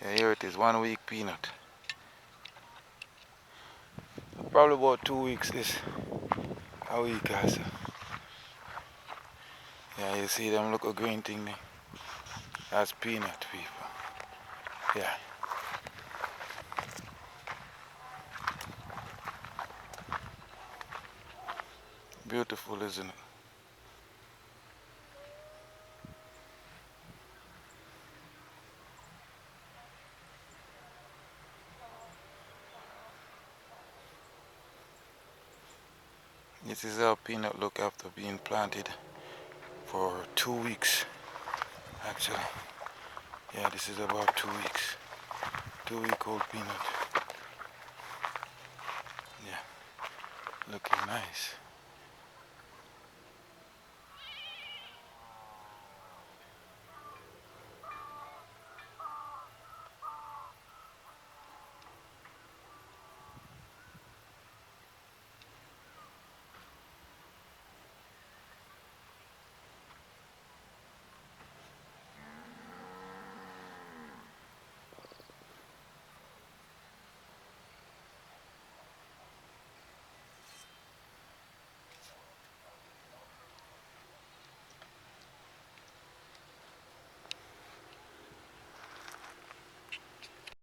Yeah, here it is, 1 week peanut. Probably about 2 weeks this, a week also. Yeah, you see them look a green thing there? That's peanut, people. Yeah. Beautiful, isn't it? This is how peanut look after being planted for 2 weeks, actually. Yeah, this is about 2 weeks. 2-week-old peanut. Yeah, looking nice.